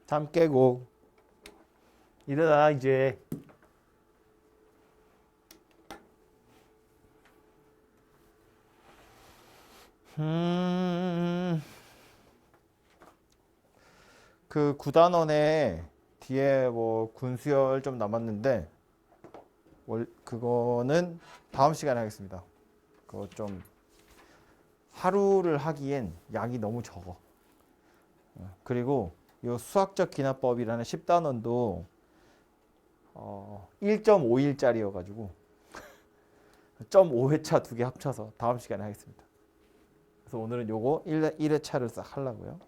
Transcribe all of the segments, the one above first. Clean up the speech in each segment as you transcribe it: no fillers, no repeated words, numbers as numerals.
잠 깨고 일어나 이제. 그 9단원에 뒤에 뭐 군수열 좀 남았는데 그거는 다음 시간에 하겠습니다. 그거 좀 하루를 하기엔 양이 너무 적어. 그리고 요 수학적 기납법이라는 10단원도 1.5일짜리여가지고 0.5회차 두 개 합쳐서 다음 시간에 하겠습니다. 그래서 오늘은 요거 1회차를 싹 하려고요.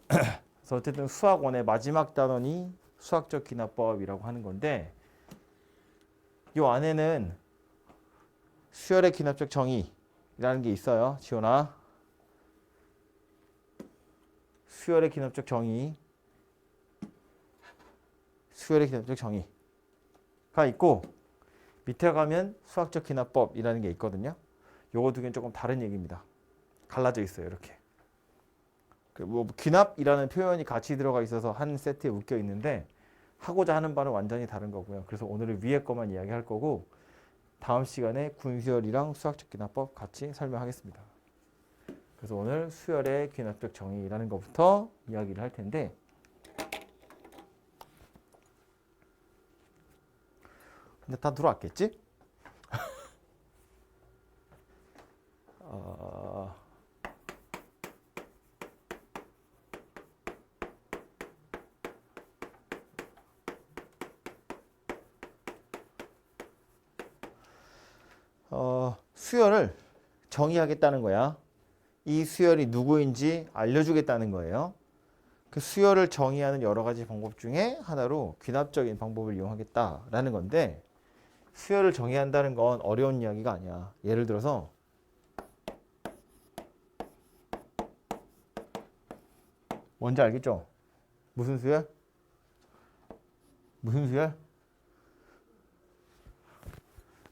그래서 어쨌든 수학원의 마지막 단원이 수학적 기납법이라고 하는 건데, 요 안에는 수열의 기납적 정의라는 게 있어요. 지원아, 수열의 기납적 정의, 수열의 기납적 정의가 있고, 밑에 가면 수학적 기납법이라는 게 있거든요. 요거 두 개는 조금 다른 얘기입니다. 갈라져 있어요, 이렇게. 뭐 기납이라는 표현이 같이 들어가 있어서 한 세트에 묶여 있는데 하고자 하는 바는 완전히 다른 거고요. 그래서 오늘은 위에 것만 이야기할 거고, 다음 시간에 군수열이랑 수학적 기납법 같이 설명하겠습니다. 그래서 오늘 수열의 기납적 정의라는 것부터 이야기를 할 텐데, 근데 다 들어왔겠지? 수열을 정의하겠다는 거야. 이 수열이 누구인지 알려주겠다는 거예요. 그 수열을 정의하는 여러 가지 방법 중에 하나로 귀납적인 방법을 이용하겠다라는 건데, 수열을 정의한다는 건 어려운 이야기가 아니야. 예를 들어서 뭔지 알겠죠? 무슨 수열? 무슨 수열?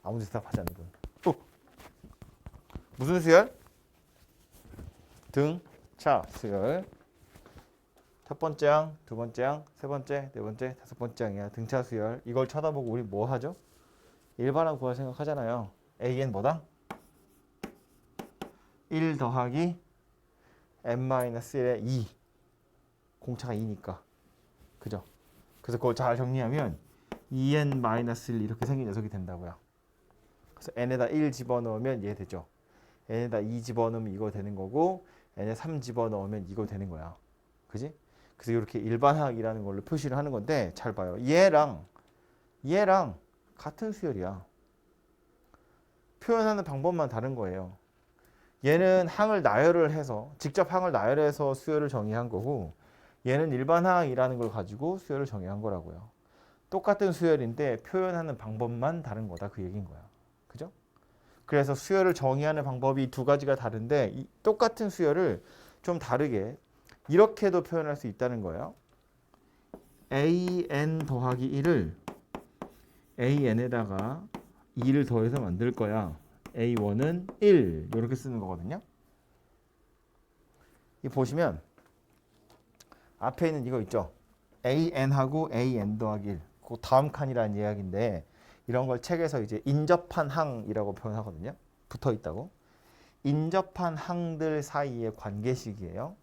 아무 대답하지 않는 분. 무슨 수열? 등, 차, 수열. 첫 번째 항, 두 번째 항, 세 번째, 네 번째, 다섯 번째 항이야. 등차 수열. 이걸 쳐다보고 우리 뭐 하죠? 일반항 구할 생각하잖아요. AN 뭐다? 1 더하기 n-1의 2. 공차가 2니까. 그죠? 그래서 그걸 잘 정리하면 2n-1 이렇게 생긴 녀석이 된다고요. 그래서 n에다 1 집어넣으면 얘 되죠. n에다 2 집어넣으면 이거 되는 거고, n에 3 집어넣으면 이거 되는 거야. 그지? 그래서 이렇게 일반항이라는 걸로 표시를 하는 건데, 잘 봐요. 얘랑 같은 수열이야. 표현하는 방법만 다른 거예요. 얘는 항을 나열을 해서, 직접 항을 나열해서 수열을 정의한 거고, 얘는 일반항이라는 걸 가지고 수열을 정의한 거라고요. 똑같은 수열인데 표현하는 방법만 다른 거다, 그 얘기인 거야. 그죠? 그래서 수열을 정의하는 방법이 두 가지가 다른데, 똑같은 수열을 좀 다르게 이렇게도 표현할 수 있다는 거예요. an 더하기 1을 an에다가 2를 더해서 만들 거야. a1은 1 이렇게 쓰는 거거든요. 이 보시면 앞에 있는 이거 있죠. an하고 an 더하기 1. 그 다음 칸이라는 이야기인데, 이런 걸 책에서 이제 인접한 항이라고 표현하거든요. 붙어 있다고. 인접한 항들 사이의 관계식이에요.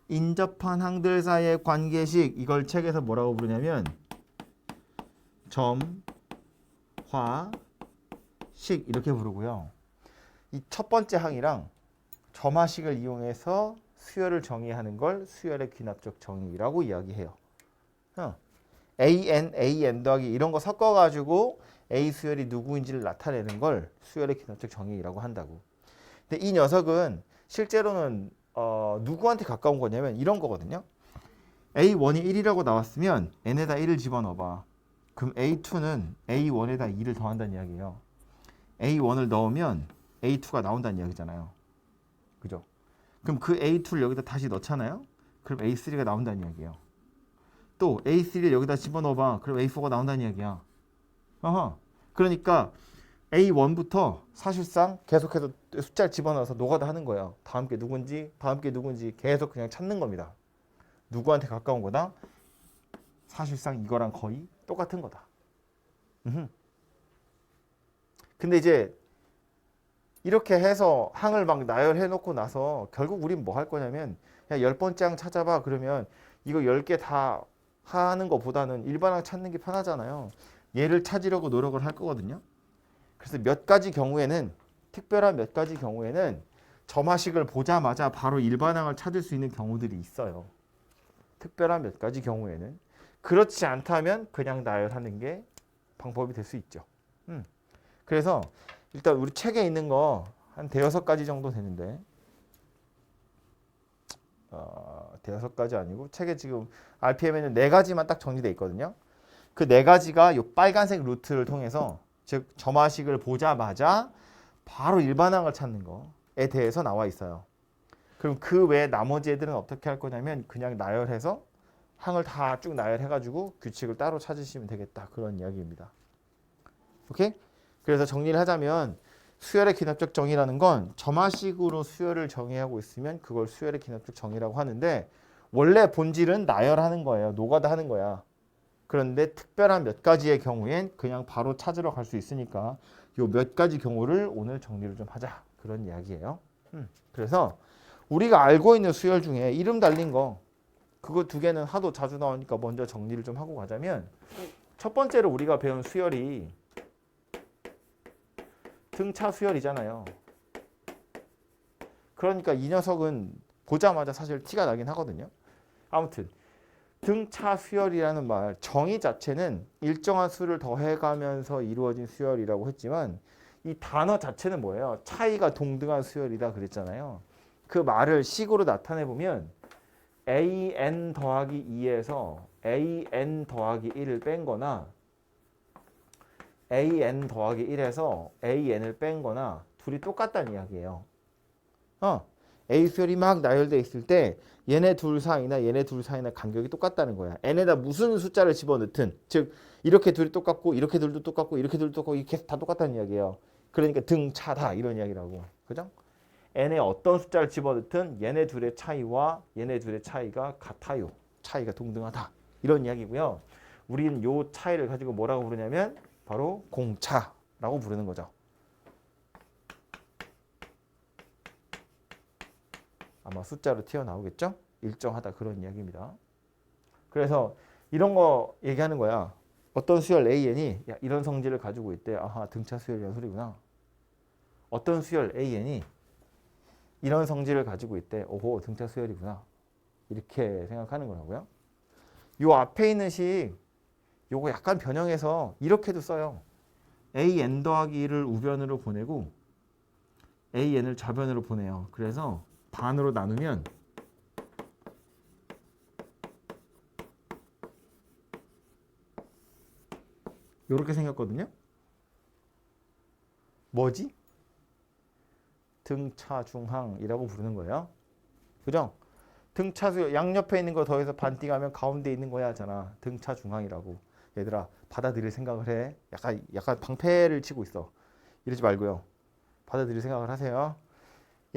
인접한 항들 사이의 관계식, 이걸 책에서 뭐라고 부르냐면 점, 화, 식 이렇게 부르고요. 이 첫 번째 항이랑 점화식을 이용해서 수열을 정의하는 걸 수열의 귀납적 정의라고 이야기해요. an 더하기 이런 거 섞어가지고 A 수열이 누구인지를 나타내는 걸 수열의 귀납적 정의라고 한다고. 근데 이 녀석은 실제로는 누구한테 가까운 거냐면 이런 거거든요. A1이 1이라고 나왔으면 n에다 1을 집어넣어봐. 그럼 A2는 A1에다 2를 더한다는 이야기예요. A1을 넣으면 A2가 나온다는 이야기잖아요. 그죠? 그럼 그 A2를 여기다 다시 넣잖아요. 그럼 A3가 나온다는 이야기예요. 또 A3를 여기다 집어넣어봐. 그럼 A4가 나온다는 이야기야. 그러니까 A1부터 사실상 계속해서 숫자를 집어넣어서 노가다 하는 거예요. 다음 게 누군지 계속 그냥 찾는 겁니다. 누구한테 가까운 거다? 사실상 이거랑 거의 똑같은 거다. 근데 이제 이렇게 해서 항을 막 나열해 놓고 나서 결국 우린 뭐 할 거냐면 야 10번째 항 찾아봐 그러면 이거 10개 다 하는 것보다는 일반항 찾는 게 편하잖아요. 얘를 찾으려고 노력을 할 거거든요. 그래서 몇 가지 경우에는 특별한 몇 가지 경우에는 점화식을 보자마자 바로 일반항을 찾을 수 있는 경우들이 있어요. 특별한 몇 가지 경우에는. 그렇지 않다면 그냥 나열하는 게 방법이 될 수 있죠. 그래서 일단 우리 책에 있는 거 한 대여섯 가지 정도 되는데 대여섯 가지 아니고 책에 지금 RPM에는 네 가지만 딱 정리되어 있거든요. 그 네 가지가 이 빨간색 루트를 통해서 즉 점화식을 보자마자 바로 일반항을 찾는 거에 대해서 나와 있어요. 그럼 그 외에 나머지 애들은 어떻게 할 거냐면 그냥 나열해서 항을 다 쭉 나열해가지고 규칙을 따로 찾으시면 되겠다. 그런 이야기입니다. 오케이? 그래서 정리를 하자면 수열의 기납적 정의라는 건 점화식으로 수열을 정의하고 있으면 그걸 수열의 기납적 정의라고 하는데 원래 본질은 나열하는 거예요. 노가다 하는 거야. 그런데 특별한 몇 가지의 경우엔 그냥 바로 찾으러 갈 수 있으니까 요 몇 가지 경우를 오늘 정리를 좀 하자. 그런 이야기예요. 그래서 우리가 알고 있는 수열 중에 이름 달린 거 그거 두 개는 하도 자주 나오니까 먼저 정리를 좀 하고 가자면 첫 번째로 우리가 배운 수열이 등차 수열이잖아요. 그러니까 이 녀석은 보자마자 사실 티가 나긴 하거든요. 아무튼 등차 수열이라는 말 정의 자체는 일정한 수를 더해가면서 이루어진 수열이라고 했지만 이 단어 자체는 뭐예요? 차이가 동등한 수열이다 그랬잖아요. 그 말을 식으로 나타내 보면 an 더하기 2에서 an 더하기 1을 뺀 거나 an 더하기 1에서 an을 뺀 거나 둘이 똑같다는 이야기예요. A 수열이 막 나열되어 있을 때 얘네 둘 사이나 얘네 둘 사이나 간격이 똑같다는 거야. n에다 무슨 숫자를 집어넣든 즉 이렇게 둘이 똑같고 이렇게 둘도 똑같고 이렇게 둘도 똑같고 이렇게 다 똑같다는 이야기예요. 그러니까 등차다 이런 이야기라고. 그죠? n에 어떤 숫자를 집어넣든 얘네 둘의 차이와 얘네 둘의 차이가 같아요. 차이가 동등하다. 이런 이야기고요. 우리는 요 차이를 가지고 뭐라고 부르냐면 바로 공차라고 부르는 거죠. 아마 숫자로 튀어나오겠죠? 일정하다 그런 이야기입니다. 그래서 이런 거 얘기하는 거야. 어떤 수열 AN이 야, 이런 성질을 가지고 있대. 아하 등차 수열이라는 소리구나. 어떤 수열 AN이 이런 성질을 가지고 있대. 오호 등차 수열이구나. 이렇게 생각하는 거라고요. 요 앞에 있는 식 요거 약간 변형해서 이렇게도 써요. AN 더하기 1을 우변으로 보내고 AN을 좌변으로 보내요. 그래서 반으로 나누면 이렇게 생겼거든요. 뭐지? 등차 중항이라고 부르는 거예요. 그죠? 등차수 양옆에 있는 거 더해서 반띵하면 가운데 있는 거야 하잖아. 등차 중항이라고. 얘들아 받아들일 생각을 해. 약간 방패를 치고 있어. 이러지 말고요. 받아들일 생각을 하세요.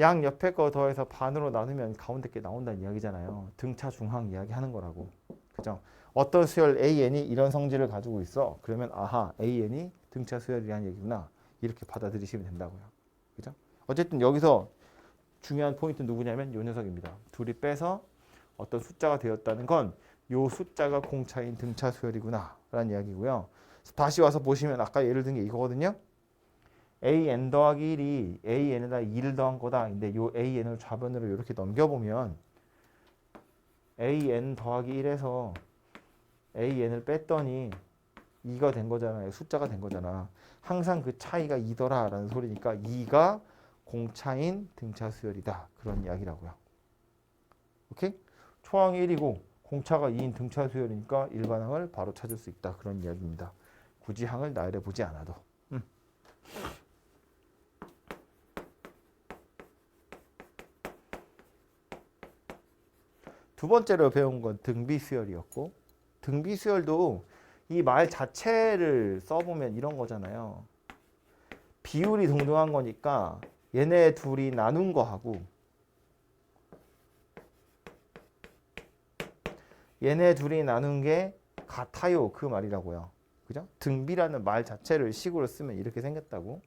양 옆에 거 더해서 반으로 나누면 가운데 게 나온다는 이야기잖아요. 등차 중항 이야기 하는 거라고. 그죠? 어떤 수열 AN이 이런 성질을 가지고 있어. 그러면 아하 AN이 등차 수열이라는 얘기구나. 이렇게 받아들이시면 된다고요. 그죠? 어쨌든 여기서 중요한 포인트는 누구냐면 이 녀석입니다. 둘이 빼서 어떤 숫자가 되었다는 건 이 숫자가 공차인 등차 수열이구나 라는 이야기고요. 다시 와서 보시면 아까 예를 든 게 이거거든요. an 더하기 1이 an에다 2를 더한 거다. 근데 이 an을 좌변으로 이렇게 넘겨보면 an 더하기 1에서 an을 뺐더니 2가 된 거잖아요. 숫자가 된 거잖아. 항상 그 차이가 2더라 라는 소리니까 2가 공차인 등차 수열이다. 그런 이야기라고요. 오케이? 초항이 1이고 공차가 2인 등차 수열이니까 일반항을 바로 찾을 수 있다. 그런 이야기입니다. 굳이 항을 나열해 보지 않아도. 두 번째로 배운 건 등비수열이었고 등비수열도 이 말 자체를 써보면 이런 거잖아요. 비율이 동등한 거니까 얘네 둘이 나눈 거하고 얘네 둘이 나눈 게 같아요. 그 말이라고요. 그죠? 등비라는 말 자체를 식으로 쓰면 이렇게 생겼다고.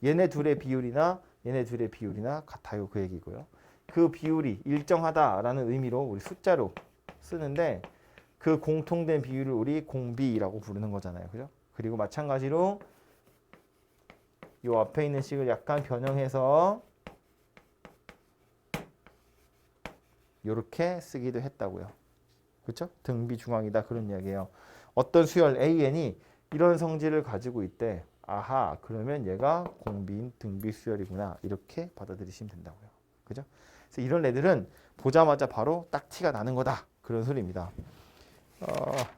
얘네 둘의 비율이나 얘네 둘의 비율이나 같아요. 그 얘기고요. 그 비율이 일정하다라는 의미로 우리 숫자로 쓰는데 그 공통된 비율을 우리 공비라고 부르는 거잖아요. 그죠? 그리고 마찬가지로 이 앞에 있는 식을 약간 변형해서 이렇게 쓰기도 했다고요. 그렇죠? 등비 중앙이다 그런 이야기예요. 어떤 수열 AN이 이런 성질을 가지고 있대. 아하, 그러면 얘가 공비인 등비 수열이구나. 이렇게 받아들이시면 된다고요. 그죠? 그래서 이런 애들은 보자마자 바로 딱 티가 나는 거다. 그런 소리입니다.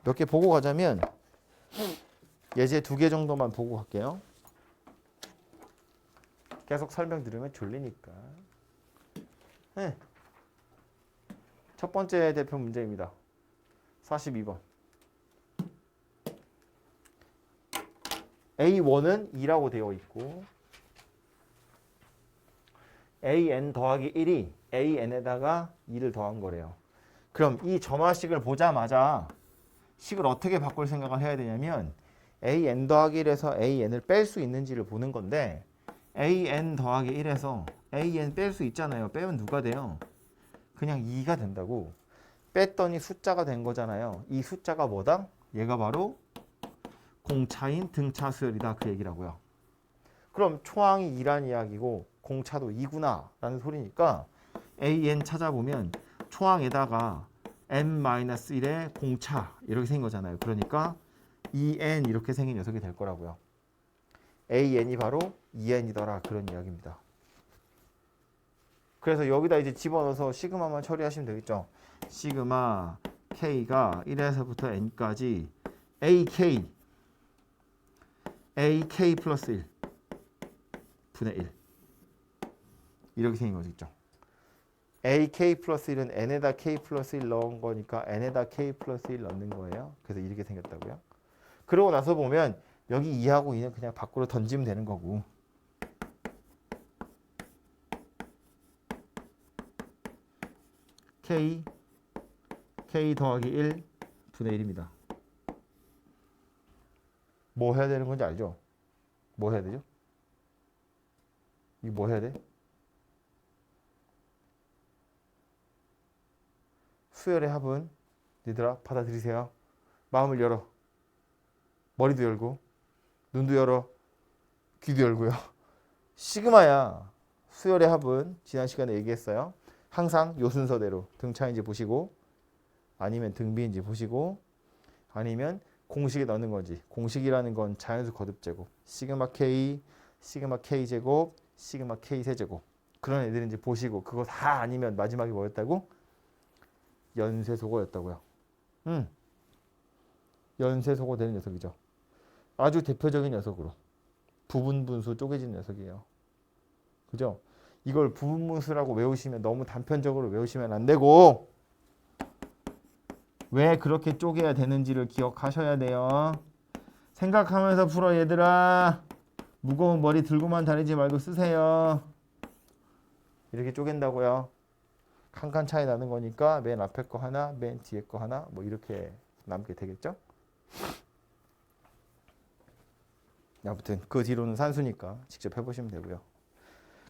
몇 개 보고 가자면 예제 2개 정도만 보고 갈게요. 계속 설명 들으면 졸리니까. 네. 첫 번째 대표 문제입니다. 42번. A1은 2라고 되어 있고 AN 더하기 1이 AN에다가 2를 더한 거래요. 그럼 이 점화식을 보자마자 식을 어떻게 바꿀 생각을 해야 되냐면 AN 더하기 1에서 AN을 뺄 수 있는지를 보는 건데 AN 더하기 1에서 AN 뺄 수 있잖아요. 빼면 누가 돼요? 그냥 2가 된다고. 뺐더니 숫자가 된 거잖아요. 이 숫자가 뭐다? 얘가 바로 공차인 등차 수열이다. 그 얘기라고요. 그럼 초항이 2란 이야기고 공차도 2구나 라는 소리니까 AN 찾아보면 초항에다가 n-1의 공차 이렇게 생긴 거잖아요. 그러니까 2n 이렇게 생긴 녀석이 될 거라고요. AN이 바로 2n이더라 그런 이야기입니다. 그래서 여기다 이제 집어넣어서 시그마만 처리하시면 되겠죠. 시그마 K가 1에서부터 N까지 AK 플러스 1 분의 1 이렇게 생긴 거죠. AK 플러스 1은 N에다 K 플러스 1 넣은 거니까 N에다 K 플러스 1 넣는 거예요. 그래서 이렇게 생겼다고요. 그러고 나서 보면 여기 2하고 2는 그냥 밖으로 던지면 되는 거고 K 더하기 1 분의 1입니다. 뭐 해야 되는 건지 알죠? 뭐 해야 되죠? 이거 뭐 해야 돼? 수열의 합은 얘들아 받아들이세요. 마음을 열어. 머리도 열고 눈도 열어. 귀도 열고요. 시그마야. 수열의 합은 지난 시간에 얘기했어요. 항상 요 순서대로 등차인지 보시고 아니면 등비인지 보시고 아니면 공식에 넣는 건지. 공식이라는 건 자연수 거듭제곱. 시그마 K, 시그마 K 제곱, 시그마 K 세제곱. 그런 애들인지 보시고 그거 다 아니면 마지막에 뭐였다고? 연쇄소거였다고요. 연쇄소거 되는 녀석이죠. 아주 대표적인 녀석으로. 부분분수 쪼개진 녀석이에요. 그죠? 이걸 부분분수라고 외우시면 너무 단편적으로 외우시면 안 되고 왜 그렇게 쪼개야 되는지를 기억하셔야 돼요. 생각하면서 풀어 얘들아. 무거운 머리 들고만 다니지 말고 쓰세요. 이렇게 쪼갠다고요. 한 칸 차이 나는 거니까 맨 앞에 거 하나, 맨 뒤에 거 하나 뭐 이렇게 남게 되겠죠? 아무튼 그 뒤로는 산수니까 직접 해보시면 되고요.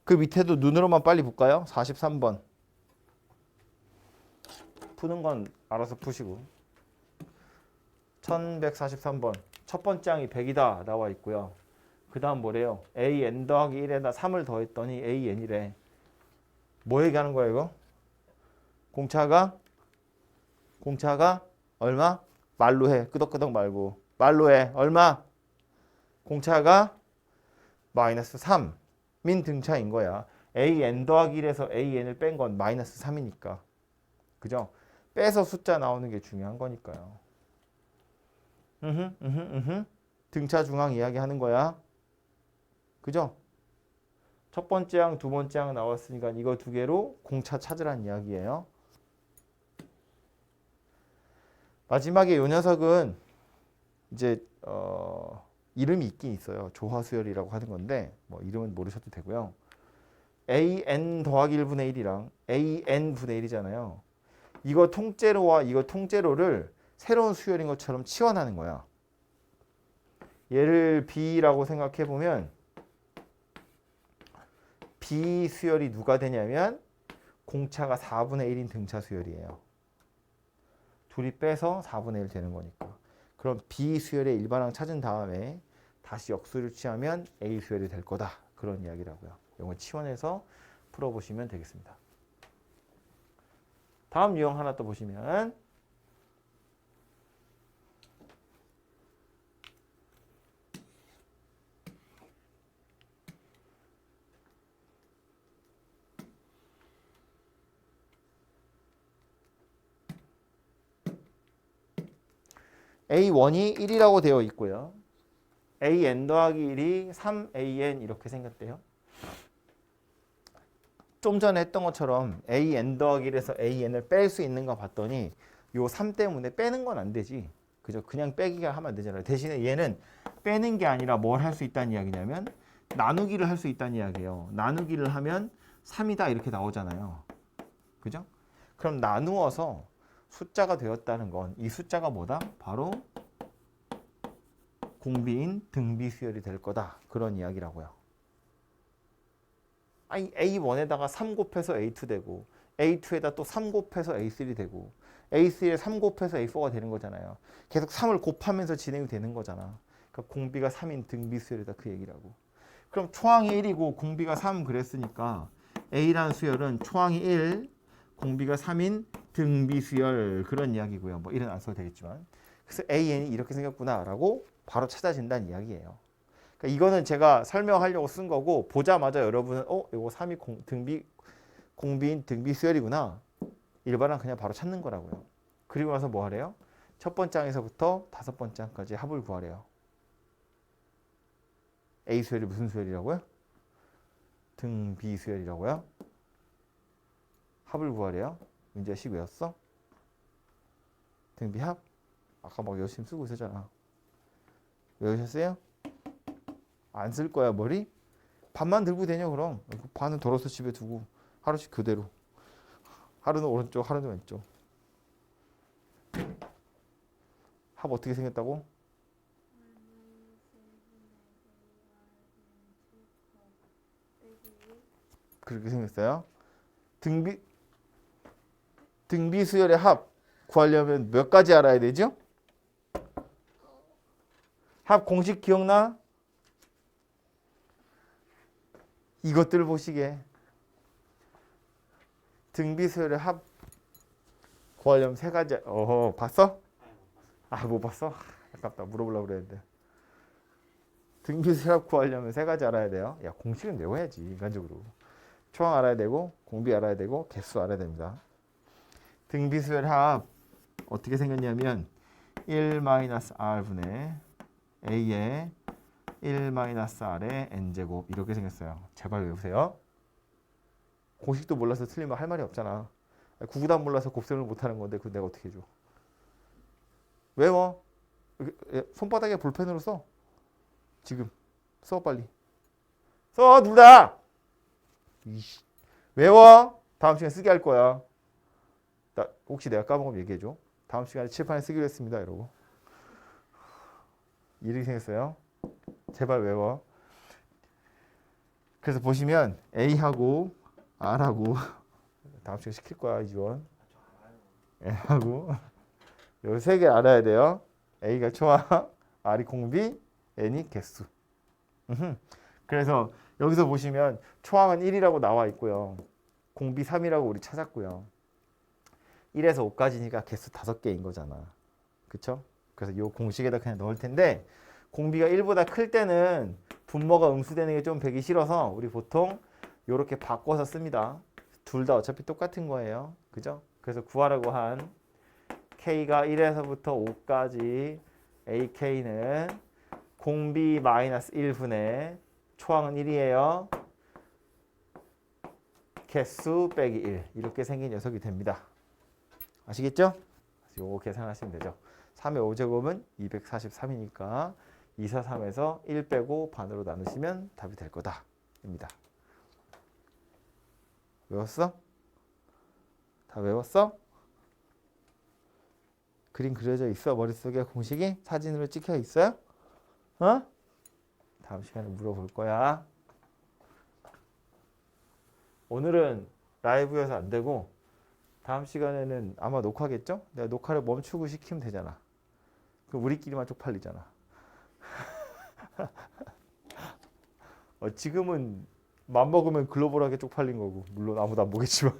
그 밑에도 눈으로만 빨리 볼까요? 43번. 푸는 건 알아서 푸시고 1143번. 첫 번째 항이 100이다 나와 있고요. 그 다음 뭐래요? AN 더하기 1에다 3을 더했더니 AN이래. 뭐 얘기하는 거야 이거? 공차가 얼마? 말로 해. 끄덕끄덕 말고. 말로 해. 얼마? 공차가 마이너스 3민 등차인 거야. AN 더하기 1에서 AN을 뺀 건 마이너스 3이니까. 그죠? 빼서 숫자 나오는 게 중요한 거니까요. 등차 중앙 이야기 하는 거야. 그죠? 첫 번째 항, 두 번째 항 나왔으니까 이거 두 개로 공차 찾으란 이야기예요. 마지막에 이 녀석은 이제 이름이 있긴 있어요. 조화수열이라고 하는 건데 뭐 이름은 모르셔도 되고요. AN 더하기 1분의 1이랑 AN 분의 1이잖아요. 이거 통째로와 이거 통째로를 새로운 수열인 것처럼 치환하는 거야. 얘를 B라고 생각해 보면 B 수열이 누가 되냐면 공차가 4분의 1인 등차 수열이에요. 둘이 빼서 4분의 1 되는 거니까. 그럼 B 수열의 일반항 찾은 다음에 다시 역수를 취하면 A 수열이 될 거다. 그런 이야기라고요. 이거 치환해서 풀어보시면 되겠습니다. 다음 유형 하나 또 보시면 A1이 1이라고 되어 있고요. AN 더하기 1이 3AN 이렇게 생겼대요. 좀 전에 했던 것처럼 AN 더하기 1에서 AN을 뺄 수 있는가 봤더니 요 3 때문에 빼는 건 안 되지. 그죠? 그냥 빼기가 하면 안 되잖아요. 대신에 얘는 빼는 게 아니라 뭘 할 수 있다는 이야기냐면 나누기를 할 수 있다는 이야기예요. 나누기를 하면 3이다 이렇게 나오잖아요. 그죠? 그럼 나누어서 숫자가 되었다는 건 이 숫자가 뭐다? 바로 공비인 등비 수열이 될 거다. 그런 이야기라고요. 아니 A1에다가 3 곱해서 A2 되고 A2에다 또 3 곱해서 A3 되고 A3에 3 곱해서 A4가 되는 거잖아요. 계속 3을 곱하면서 진행이 되는 거잖아. 그러니까 공비가 3인 등비 수열이다 그 얘기라고. 그럼 초항이 1이고 공비가 3 그랬으니까 A라는 수열은 초항이 1, 공비가 3인 등비 수열 그런 이야기고요. 뭐 이런 안 써도 되겠지만. 그래서 AN이 이렇게 생겼구나라고 바로 찾아진다는 이야기예요. 그러니까 이거는 제가 설명하려고 쓴 거고 보자마자 여러분은 이거 3이 공비인 등비 수열이구나. 일반은 그냥 바로 찾는 거라고요. 그리고 나서 뭐 하래요? 첫 번째 항에서부터 다섯 번째 항까지 합을 구하래요. A 수열이 무슨 수열이라고요? 등비 수열이라고요? 합을 구하래요. 문제식 외웠어? 등비 합? 아까 막 열심히 쓰고 있었잖아. 외우셨어요? 안 쓸 거야 머리? 반만 들고 다녀 그럼. 반은 덜어서 집에 두고 하루씩 그대로. 하루는 오른쪽 하루는 왼쪽. 합 어떻게 생겼다고? 그렇게 생겼어요. 등비 수열의 합 구하려면 몇 가지 알아야 되죠? 합 공식 기억나? 이것들 보시게. 등비 수열의 합 구하려면 세 가지. 봤어? 아, 못 봤어? 아깝다. 물어보려고 그랬는데. 등비 수열 합 구하려면 세 가지 알아야 돼요. 야, 공식은 외워야지 인간적으로. 초항 알아야 되고 공비 알아야 되고 개수 알아야 됩니다. 등비 수열 합 어떻게 생겼냐면 1-r분의 a의 1-r의 n제곱 이렇게 생겼어요. 제발 외우세요. 공식도 몰라서 틀리면 할 말이 없잖아. 구구단 몰라서 곱셈을 못하는 건데 그거 내가 어떻게 해줘. 외워. 손바닥에 볼펜으로 써. 지금 써 빨리. 써 둘 다. 외워. 다음 시간에 쓰게 할 거야. 혹시 내가 까먹으면 얘기해줘. 다음 시간에 칠판에 쓰기로 했습니다. 이러고. 이렇게 생겼어요. 제발 외워. 그래서 보시면 A하고 R하고 다음 시간에 시킬 거야 이지원. N하고 요 세 개 알아야 돼요. A가 초항, R이 공비, N이 개수. 그래서 여기서 보시면 초항은 1이라고 나와 있고요. 공비 3이라고 우리 찾았고요. 1에서 5까지니까 개수 5개인 거잖아. 그쵸? 그래서 이 공식에다 그냥 넣을 텐데 공비가 1보다 클 때는 분모가 음수되는 게 좀 배기 싫어서 우리 보통 이렇게 바꿔서 씁니다. 둘 다 어차피 똑같은 거예요. 그죠? 그래서 구하라고 한 K가 1에서부터 5까지 AK는 공비 마이너스 1분의 초항은 1이에요. 개수 빼기 1 이렇게 생긴 녀석이 됩니다. 아시겠죠? 요거 계산하시면 되죠. 3의 5제곱은 243이니까 2, 4, 3에서 1 빼고 반으로 나누시면 답이 될 거다. 입니다. 외웠어? 다 외웠어? 그림 그려져 있어? 머릿속에 공식이 사진으로 찍혀 있어요? 어? 다음 시간에 물어볼 거야. 오늘은 라이브여서 안 되고 다음 시간에는 아마 녹화겠죠? 내가 녹화를 멈추고 시키면 되잖아. 그럼 우리끼리만 쪽팔리잖아. 지금은 맘먹으면 글로벌하게 쪽팔린 거고 물론 아무도 안 보겠지만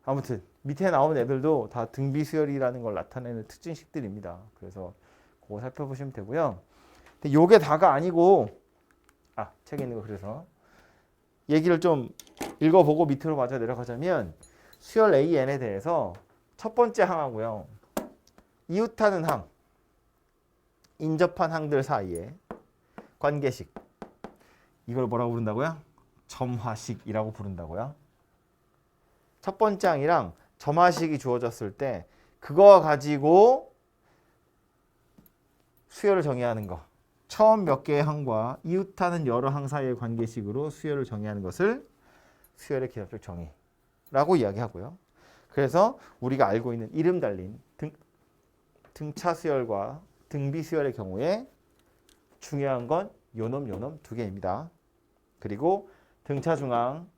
아무튼 밑에 나온 애들도 다 등비수열이라는 걸 나타내는 특징식들입니다. 그래서 그거 살펴보시면 되고요. 근데 요게 다가 아니고 책에 있는 거 그래서 얘기를 좀 읽어보고 밑으로 맞아 내려가자면 수열 AN에 대해서 첫 번째 항하고요. 이웃하는 항, 인접한 항들 사이의 관계식. 이걸 뭐라고 부른다고요? 점화식이라고 부른다고요. 첫 번째 항이랑 점화식이 주어졌을 때 그거 가지고 수열을 정의하는 거. 처음 몇 개의 항과 이웃하는 여러 항 사이의 관계식으로 수열을 정의하는 것을 수열의 기하학적 정의라고 이야기하고요. 그래서 우리가 알고 있는 이름 달린 등차 수열과 등비 수열의 경우에 중요한 건 요놈 두 개입니다. 그리고 등차 중항,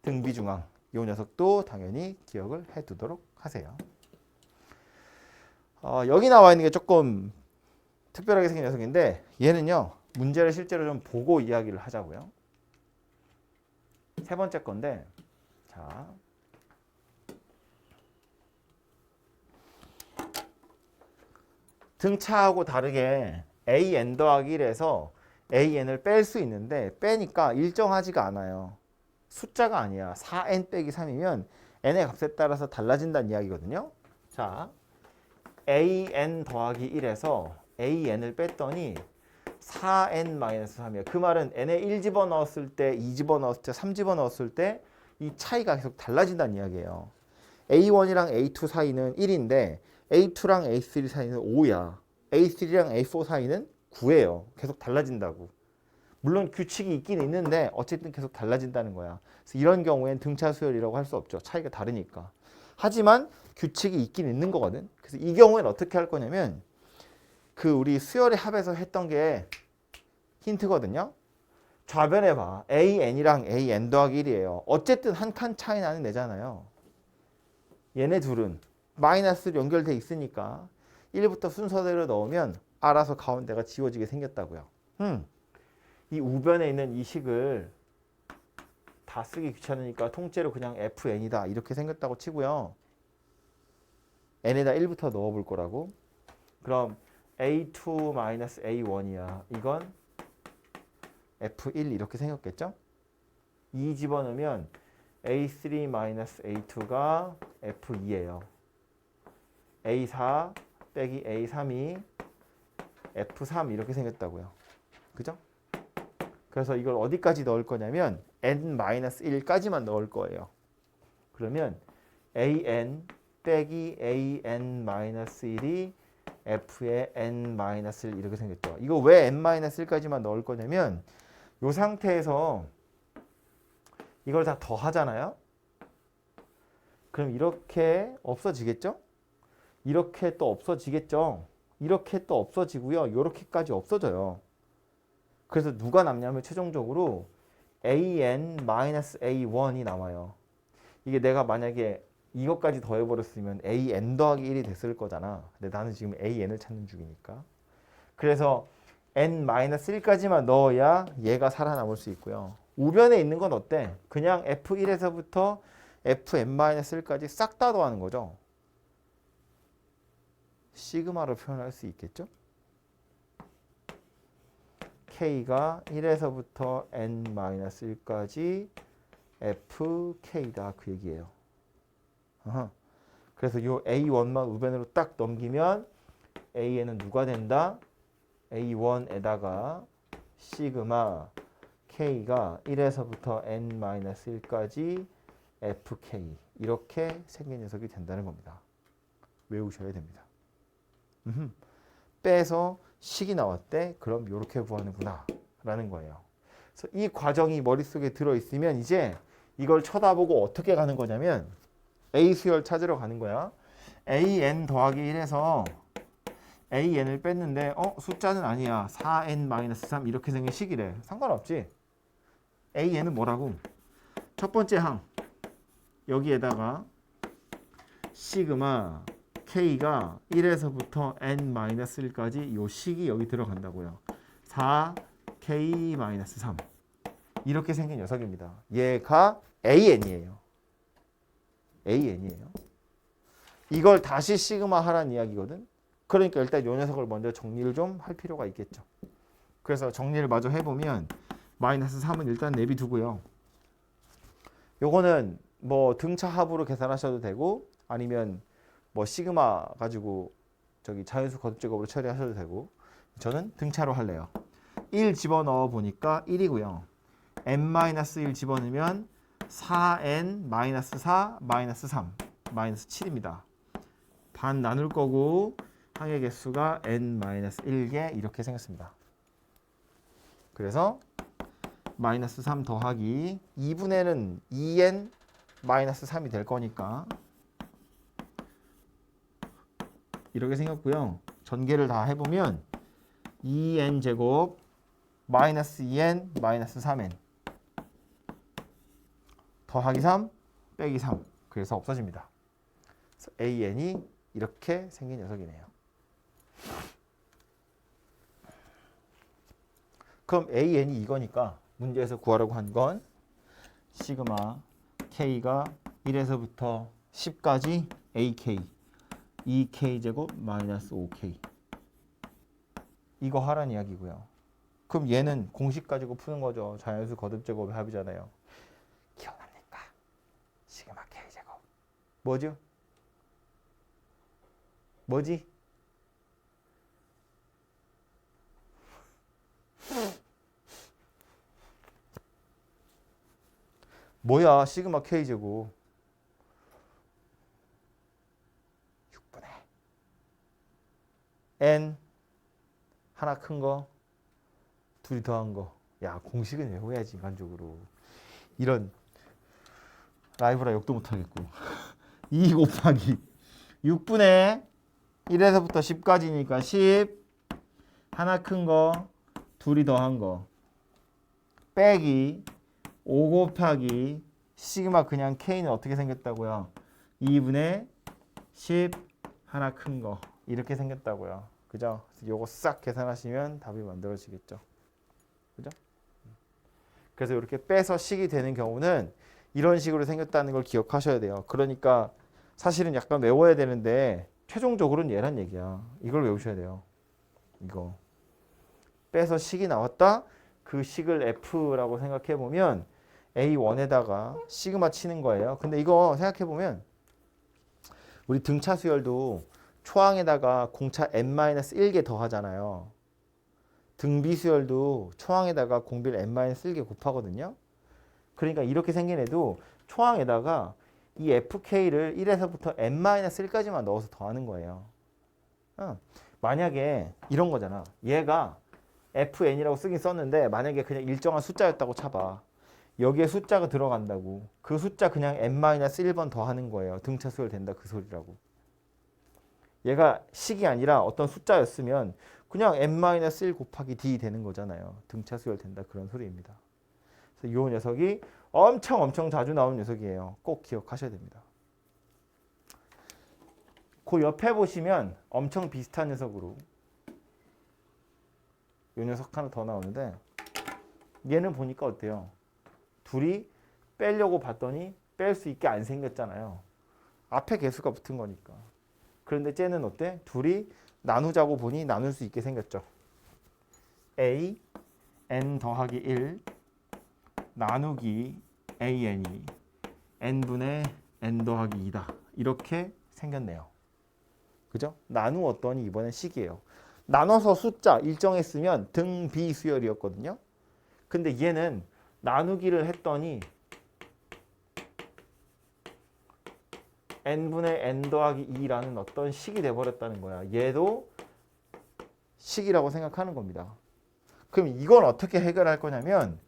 등비 중항 이 녀석도 당연히 기억을 해두도록 하세요. 여기 나와 있는 게 조금 특별하게 생긴 녀석인데 얘는요. 문제를 실제로 좀 보고 이야기를 하자고요. 세 번째 건데 자 등차하고 다르게 AN 더하기 1에서 AN을 뺄 수 있는데 빼니까 일정하지가 않아요. 숫자가 아니야. 4N 빼기 3이면 N의 값에 따라서 달라진다는 이야기거든요. 자, AN 더하기 1에서 AN을 뺐더니 4N-3이에요. 그 말은 N에 1 집어넣었을 때, 2 집어넣었을 때, 3 집어넣었을 때 이 차이가 계속 달라진다는 이야기예요. A1이랑 A2 사이는 1인데 A2랑 A3 사이는 5야. A3랑 A4 사이는 9예요. 계속 달라진다고. 물론 규칙이 있긴 있는데 어쨌든 계속 달라진다는 거야. 그래서 이런 경우엔 등차 수열이라고 할 수 없죠. 차이가 다르니까. 하지만 규칙이 있긴 있는 거거든. 그래서 이 경우엔 어떻게 할 거냐면 그 우리 수열의 합에서 했던 게 힌트거든요. 좌변에 봐. AN이랑 AN 더하기 1이에요. 어쨌든 한 칸 차이 나는 애잖아요. 얘네 둘은 마이너스로 연결돼 있으니까 1부터 순서대로 넣으면 알아서 가운데가 지워지게 생겼다고요. 이 우변에 있는 이 식을 다 쓰기 귀찮으니까 통째로 그냥 FN이다 이렇게 생겼다고 치고요. N에다 1부터 넣어볼 거라고. 그럼 A2-A1이야. 이건 F1 이렇게 생겼겠죠? 2 집어넣으면 A3-A2가 F2예요. A4 빼기 A3이 F3 이렇게 생겼다고요. 그죠? 그래서 이걸 어디까지 넣을 거냐면 N-1까지만 넣을 거예요. 그러면 AN 빼기 AN-1이 F의 N-1 이렇게 생겼죠. 이거 왜 N-1까지만 넣을 거냐면 이 상태에서 이걸 다 더하잖아요. 그럼 이렇게 없어지겠죠? 이렇게 또 없어지겠죠? 이렇게 또 없어지고요. 이렇게까지 없어져요. 그래서 누가 남냐면 최종적으로 AN-A1이 남아요. 이게 내가 만약에 이것까지 더해버렸으면 AN 더하기 1이 됐을 거잖아. 근데 나는 지금 AN을 찾는 중이니까. 그래서 N-1까지만 넣어야 얘가 살아남을 수 있고요. 우변에 있는 건 어때? 그냥 F1에서부터 Fn-1까지 싹 다 더하는 거죠. 시그마로 표현할 수 있겠죠? K가 1에서부터 N-1까지 FK다 그 얘기예요. 그래서 이 A1만 우변으로 딱 넘기면 AN은 누가 된다? A1에다가 시그마 K가 1에서부터 N-1까지 FK 이렇게 생긴 녀석이 된다는 겁니다. 외우셔야 됩니다. 빼서 식이 나왔대. 그럼 이렇게 구하는구나 라는 거예요. 그래서 이 과정이 머릿속에 들어있으면 이제 이걸 쳐다보고 어떻게 가는 거냐면 A 수열 찾으러 가는 거야. AN 더하기 1에서 AN을 뺐는데 숫자는 아니야. 4N-3 이렇게 생긴 식이래. 상관없지. AN은 뭐라고? 첫 번째 항 여기에다가 시그마 K가 1에서부터 N-1까지 요 식이 여기 들어간다고요. 4K-3 이렇게 생긴 녀석입니다. 얘가 AN이에요. AN이에요. 이걸 다시 시그마 하라는 이야기거든. 그러니까 일단 이 녀석을 먼저 정리를 좀 할 필요가 있겠죠. 그래서 정리를 마저 해보면 마이너스 3은 일단 내비두고요. 요거는 뭐 등차 합으로 계산하셔도 되고 아니면 뭐 시그마 가지고 저기 자연수 거듭 제곱으로 처리하셔도 되고 저는 등차로 할래요. 1 집어넣어 보니까 1이고요. n-1 집어넣으면 4n-4 -3 -7입니다. 반 나눌 거고 항의 개수가 n-1개 이렇게 생겼습니다. 그래서 마이너스 3 더하기 2분의는 2n-3이 될 거니까 이렇게 생겼고요. 전개를 다 해보면 2n 제곱 마이너스 2n 마이너스 3n 더하기 3 빼기 3 그래서 없어집니다. 그래서 AN이 이렇게 생긴 녀석이네요. 그럼 AN이 이거니까 문제에서 구하라고 한 건 시그마 K가 1에서부터 10까지 AK 2K 제곱 마이너스 5K 이거 하라는 이야기고요. 그럼 얘는 공식 가지고 푸는 거죠. 자연수 거듭 제곱의 합이잖아요. 기억납니까? 시그마 K 제곱 뭐죠? 뭐지? 뭐야 시그마 K 제곱 6분의 N 하나 큰 거 둘이 더한 거. 야 공식은 외워야지 인간적으로. 이런 라이브라 욕도 못하겠고 2 곱하기 6분의 1에서부터 10까지니까 10 하나 큰 거 둘이 더한 거 빼기 5 곱하기 시그마 그냥 K는 어떻게 생겼다고요? 2분의 10 하나 큰 거 이렇게 생겼다고요. 그죠? 요거 싹 계산하시면 답이 만들어지겠죠. 그죠? 그래서 이렇게 빼서 식이 되는 경우는 이런 식으로 생겼다는 걸 기억하셔야 돼요. 그러니까 사실은 약간 외워야 되는데 최종적으로는 얘란 얘기야. 이걸 외우셔야 돼요. 이거 빼서 식이 나왔다. 그 식을 F라고 생각해 보면 A1에다가 시그마 치는 거예요. 근데 이거 생각해 보면 우리 등차 수열도 초항에다가 공차 n-1개 더하잖아요. 등비 수열도 초항에다가 공비를 n-1개 곱하거든요. 그러니까 이렇게 생긴 애도 초항에다가 이 fk를 1에서부터 n-1까지만 넣어서 더하는 거예요. 만약에 이런 거잖아. 얘가 fn이라고 쓰긴 썼는데 만약에 그냥 일정한 숫자였다고 쳐봐. 여기에 숫자가 들어간다고. 그 숫자 그냥 n-1번 더하는 거예요. 등차 수열 된다 그 소리라고. 얘가 식이 아니라 어떤 숫자였으면 그냥 n-1 곱하기 d 되는 거잖아요. 등차 수열 된다 그런 소리입니다. 그래서 이 녀석이 엄청 자주 나오는 녀석이에요. 꼭 기억하셔야 됩니다. 그 옆에 보시면 엄청 비슷한 녀석으로 이 녀석 하나 더 나오는데 얘는 보니까 어때요? 둘이 빼려고 봤더니 뺄 수 있게 안 생겼잖아요. 앞에 개수가 붙은 거니까. 그런데 쟤는 어때? 둘이 나누자고 보니 나눌 수 있게 생겼죠. A n 더하기 1 나누기 an이 n분의 n 더하기 2다. 이렇게 생겼네요. 그죠? 나누었더니 이번엔 식이에요. 나눠서 숫자 일정했으면 등비 수열이었거든요. 근데 얘는 나누기를 했더니 n분의 n 더하기 2라는 어떤 식이 돼버렸다는 거야. 얘도 식이라고 생각하는 겁니다. 그럼 이건 어떻게 해결할 거냐면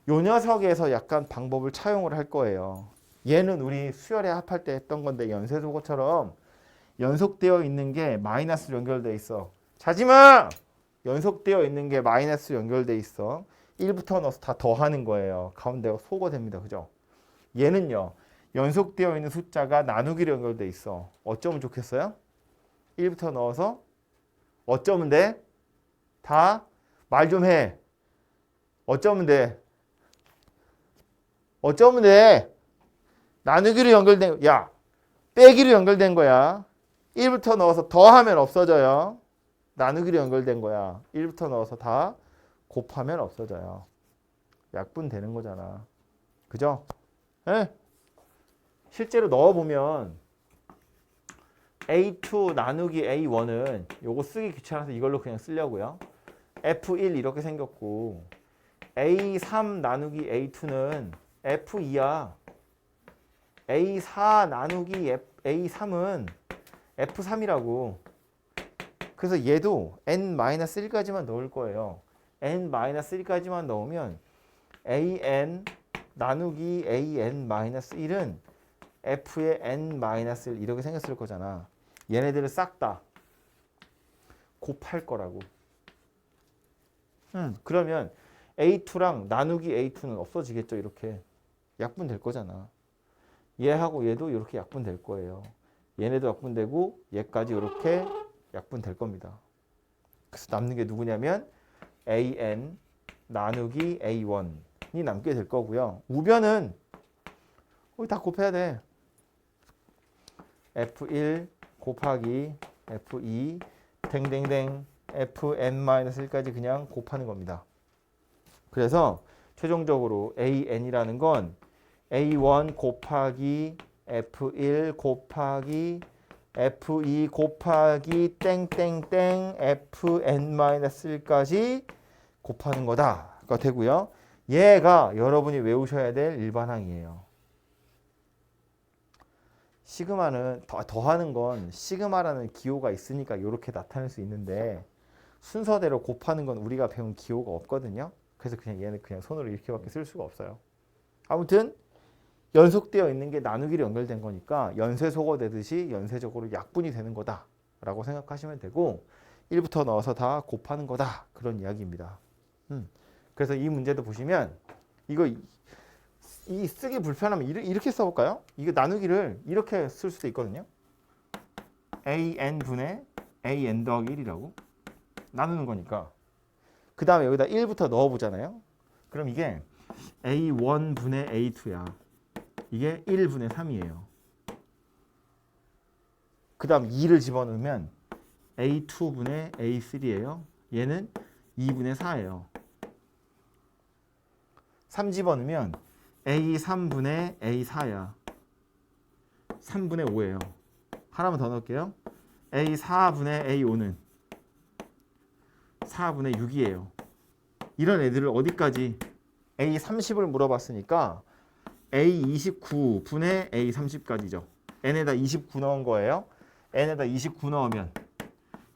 요 녀석에서 약간 방법을 차용을 할 거예요. 얘는 우리 수열에 합할 때 했던 건데 연쇄소거처럼 연속되어 있는 게 마이너스로 연결돼 있어. 자지마! 연속되어 있는 게 마이너스로 연결돼 있어. 1부터 넣어서 다 더하는 거예요. 가운데가 소거됩니다. 그죠? 얘는요. 연속되어 있는 숫자가 나누기로 연결돼 있어. 어쩌면 좋겠어요? 1부터 넣어서 어쩌면 돼? 다 말 좀 해. 어쩌면 돼? 어쩌면 돼? 나누기로 연결된 야 빼기로 연결된 거야. 1부터 넣어서 더하면 없어져요. 나누기로 연결된 거야. 1부터 넣어서 다 곱하면 없어져요. 약분되는 거잖아. 그죠? 예? 실제로 넣어보면 A2 나누기 A1은 요거 쓰기 귀찮아서 이걸로 그냥 쓰려고요. F1 이렇게 생겼고 A3 나누기 A2는 F2야. A4 나누기 A3은 F3이라고. 그래서 얘도 N-1까지만 넣을 거예요. N-1까지만 넣으면 AN 나누기 AN-1은 F의 N-1 이렇게 생겼을 거잖아. 얘네들을 싹 다 곱할 거라고. 그러면 A2랑 나누기 A2는 없어지겠죠. 이렇게 약분될 거잖아. 얘하고 얘도 이렇게 약분될 거예요. 얘네도 약분되고 얘까지 이렇게 약분될 겁니다. 그래서 남는 게 누구냐면 AN 나누기 A1이 남게 될 거고요. 우변은 거기 다 곱해야 돼. F1 곱하기 F2 댕댕댕 Fn-1까지 그냥 곱하는 겁니다. 그래서 최종적으로 AN이라는 건 A1 곱하기 F1 곱하기 F2 곱하기 땡땡땡 Fn-1까지 곱하는 거다가 되고요. 얘가 여러분이 외우셔야 될 일반항이에요. 시그마는 더하는 건 시그마라는 기호가 있으니까 이렇게 나타낼 수 있는데 순서대로 곱하는 건 우리가 배운 기호가 없거든요. 그래서 그냥 얘는 그냥 손으로 이렇게밖에 쓸 수가 없어요. 아무튼 연속되어 있는 게 나누기로 연결된 거니까 연쇄소거되듯이 연쇄적으로 약분이 되는 거다라고 생각하시면 되고 1부터 넣어서 다 곱하는 거다 그런 이야기입니다. 그래서 이 문제도 보시면 이거 이 쓰기 불편하면 이렇게 써볼까요? 이거 나누기를 이렇게 쓸 수도 있거든요. AN분의 AN 더하기 1이라고 나누는 거니까 그 다음에 여기다 1부터 넣어보잖아요. 그럼 이게 A1분의 A2야. 이게 1분의 3이에요. 그 다음 2를 집어넣으면 A2분의 A3예요. 얘는 2분의 4예요. 3 집어넣으면 A3분의 A4야. 3분의 5예요. 하나만 더 넣을게요. A4분의 A5는 4분의 6이에요. 이런 애들을 어디까지 A30을 물어봤으니까 A29분의 A30까지죠. n에다 29 넣은 거예요. n에다 29 넣으면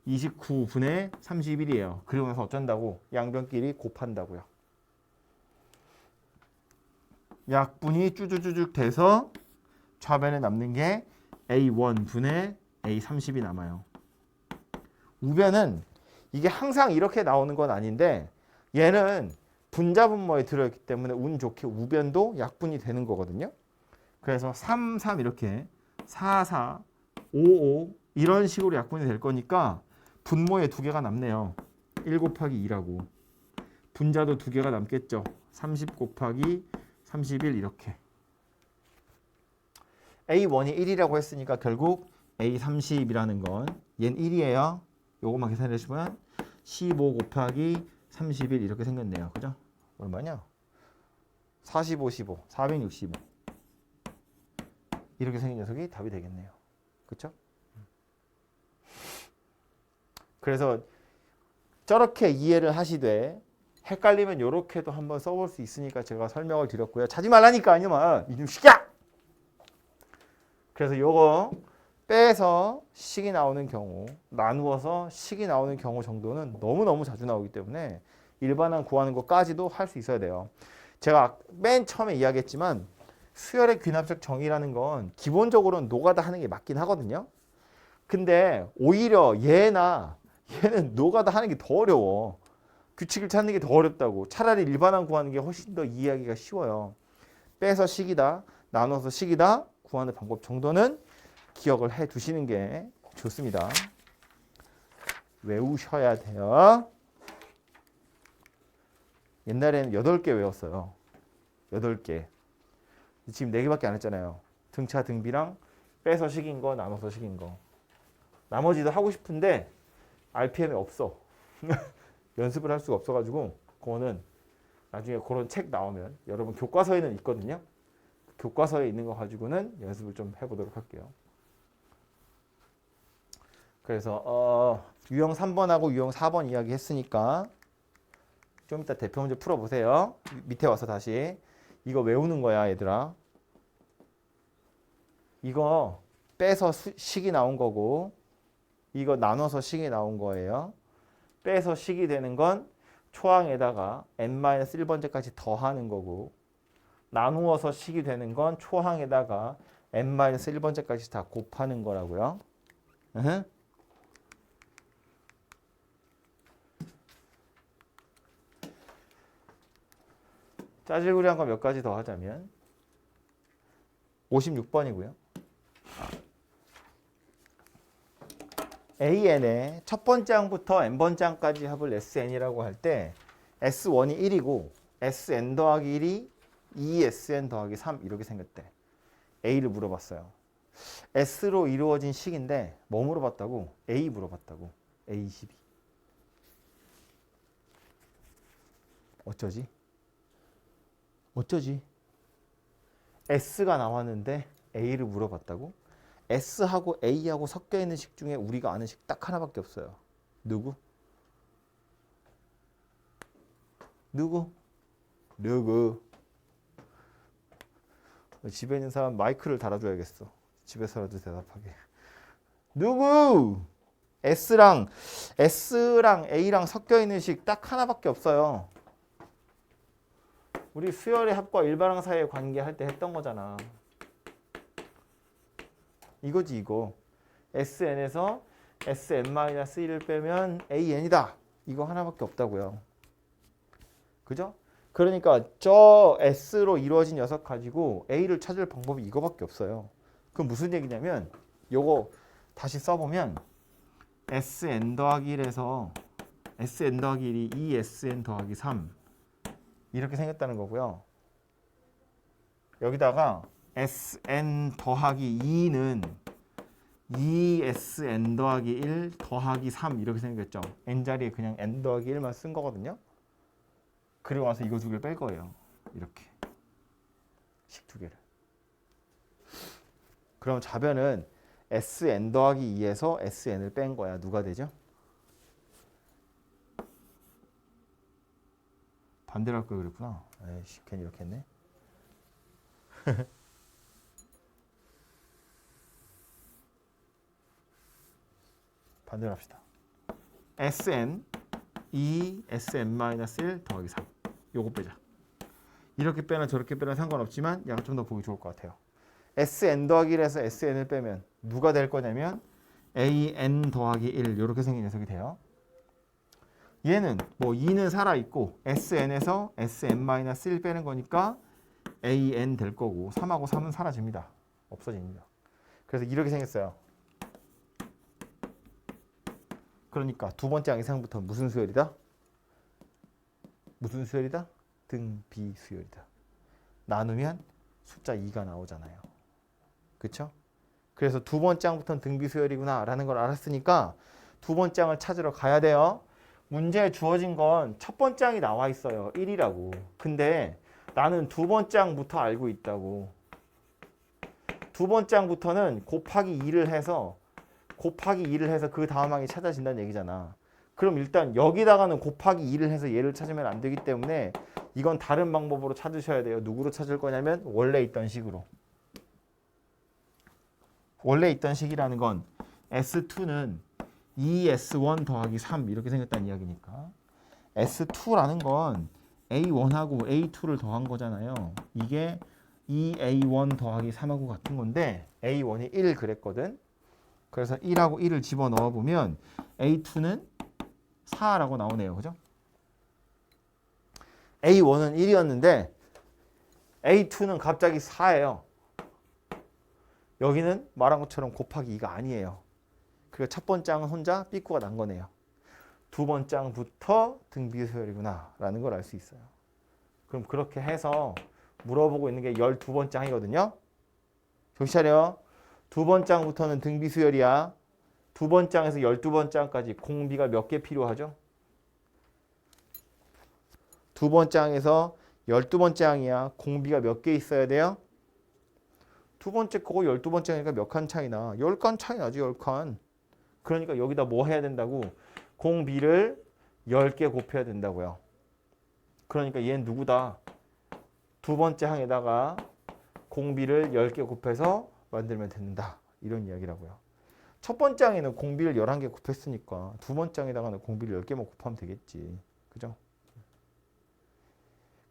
29분의 31이에요. 그러고 나서 어쩐다고? 양변끼리 곱한다고요. 약분이 쭈쭈쭈쭉 돼서 좌변에 남는 게 A1분의 A30이 남아요. 우변은 이게 항상 이렇게 나오는 건 아닌데 얘는 분자분모에 들어있기 때문에 운 좋게 우변도 약분이 되는 거거든요. 그래서 3, 3 이렇게 4, 4, 5, 5 이런 식으로 약분이 될 거니까 분모에 두 개가 남네요. 1 곱하기 2라고. 분자도 두 개가 남겠죠. 30 곱하기 31 이렇게. A1이 1이라고 했으니까 결국 A30이라는 건 얘는 1이에요. 요것만 계산해 주시면 15 곱하기 31 이렇게 생겼네요. 그죠? 얼마냐? 45, 15, 465 이렇게 생긴 녀석이 답이 되겠네요. 그렇죠? 그래서 저렇게 이해를 하시되 헷갈리면 이렇게도 한번 써볼 수 있으니까 제가 설명을 드렸고요. 자지 말라니까 아니면 이놈 시키야! 그래서 요거 빼서 식이 나오는 경우, 나누어서 식이 나오는 경우 정도는 너무너무 자주 나오기 때문에 일반항 구하는 것까지도 할 수 있어야 돼요. 제가 맨 처음에 이야기했지만 수열의 귀납적 정의라는 건 기본적으로는 노가다 하는 게 맞긴 하거든요. 근데 오히려 얘는 노가다 하는 게 더 어려워. 규칙을 찾는 게 더 어렵다고. 차라리 일반항 구하는 게 훨씬 더 이해하기가 쉬워요. 빼서 식이다, 나눠서 식이다 구하는 방법 정도는 기억을 해 두시는 게 좋습니다. 외우셔야 돼요. 옛날에는 8개 외웠어요. 8개. 지금 4개밖에 안 했잖아요. 등차 등비랑 빼서 식인 거, 나눠서 식인 거. 나머지도 하고 싶은데 RPM이 없어. 연습을 할 수가 없어가지고 그거는 나중에 그런 책 나오면 여러분 교과서에는 있거든요. 교과서에 있는 거 가지고는 연습을 좀 해보도록 할게요. 그래서 유형 3번하고 유형 4번 이야기 했으니까 좀 이따 대표 문제 풀어보세요. 밑에 와서 다시 이거 외우는 거야 얘들아. 이거 빼서 식이 나온 거고 이거 나눠서 식이 나온 거예요. 빼서 식이 되는 건 초항에다가 n-1번째까지 더하는 거고 나누어서 식이 되는 건 초항에다가 n-1번째까지 다 곱하는 거라고요. 짜질구리한 거 몇 가지 더 하자면 56번이고요. AN의 첫 번째 항부터 n번째 항까지 합을 SN이라고 할 때 S1이 1이고 SN 더하기 1이 2SN 더하기 3 이렇게 생겼대. A를 물어봤어요. S로 이루어진 식인데 뭐 물어봤다고? A 물어봤다고. A12. 어쩌지? S가 나왔는데 A를 물어봤다고? S하고 A하고 섞여 있는 식 중에 우리가 아는 식 딱 하나밖에 없어요. 누구? 집에 있는 사람 마이크를 달아줘야겠어. 집에서라도 대답하게. 누구? S랑 A랑 섞여 있는 식 딱 하나밖에 없어요. 우리 수열의 합과 일반항 사이의 관계 할 때 했던 거잖아. 이거지 이거. SN에서 SN-1을 빼면 AN이다. 이거 하나밖에 없다고요. 그죠? 그러니까 저 S로 이루어진 녀석 가지고 A를 찾을 방법이 이거밖에 없어요. 그럼 무슨 얘기냐면 요거 다시 써보면 SN 더하기 1에서 SN 더하기 1이 2SN 더하기 3 이렇게 생겼다는 거고요. 여기다가 SN 더하기 2는 2SN 더하기 1 더하기 3 이렇게 생겼죠. N 자리에 그냥 N 더하기 1만 쓴 거거든요. 그리고 와서 이거 두 개를 뺄 거예요. 이렇게. 식 두 개를. 그럼 좌변은 SN 더하기 2에서 SN을 뺀 거야. 누가 되죠? 반대로 할 걸 그랬구나. 에이씨, 괜히 이렇게 했네. 반대로 합시다. SN 2SN-1 더하기 3 요거 빼자. 이렇게 빼나 저렇게 빼나 상관없지만 약간 좀 더 보기 좋을 것 같아요. SN 더하기 1에서 SN을 빼면 누가 될 거냐면 AN 더하기 1 이렇게 생긴 녀석이 돼요. 얘는 뭐 2는 살아있고 SN에서 SN-1 빼는 거니까 AN 될 거고 3하고 3은 사라집니다. 없어집니다. 그래서 이렇게 생겼어요. 그러니까 두 번째 항 이상부터 무슨 수열이다? 무슨 수열이다? 등비 수열이다. 나누면 숫자 2가 나오잖아요. 그렇죠? 그래서 두 번째 항부터는 등비 수열이구나 라는 걸 알았으니까 두 번째 항을 찾으러 가야 돼요. 문제에 주어진 건 첫 번째 항이 나와 있어요. 1이라고. 근데 나는 두 번째 항부터 알고 있다고. 두 번째 항부터는 곱하기 2를 해서 그 다음 항이 찾아진다는 얘기잖아. 그럼 일단 여기다가는 곱하기 2를 해서 얘를 찾으면 안 되기 때문에 이건 다른 방법으로 찾으셔야 돼요. 누구로 찾을 거냐면 원래 있던 식으로. 원래 있던 식이라는 건 S2는 2S1 더하기 3 이렇게 생겼다는 이야기니까 S2라는 건 A1하고 A2를 더한 거잖아요. 이게 2A1 더하기 3하고 같은 건데 A1이 1 그랬거든. 그래서 1하고 1을 집어넣어 보면 A2는 4라고 나오네요. 그죠? A1은 1이었는데 A2는 갑자기 4예요. 여기는 말한 것처럼 곱하기 2가 아니에요. 그리고 첫 번째 항은 혼자 삐꾸가 난 거네요. 두 번째 항부터 등비수열이구나 라는 걸 알 수 있어요. 그럼 그렇게 해서 물어보고 있는 게 12번째 항이거든요. 정신 차려. 두 번째 항부터는 등비수열이야. 두 번째 항에서 12번째 항까지 공비가 몇 개 필요하죠? 두 번째 항에서 12번째 항이야. 공비가 몇 개 있어야 돼요? 두 번째 거고 12번째 항이니까 몇 칸 차이나? 10칸 차이 나지, 10칸. 그러니까 여기다 뭐 해야 된다고? 공비를 10개 곱해야 된다고요. 그러니까 얘는 누구다? 두 번째 항에다가 공비를 10개 곱해서 만들면 된다. 이런 이야기라고요. 첫 번째 항에는 공비를 11개 곱했으니까 두 번째 항에다가는 공비를 10개만 곱하면 되겠지. 그죠?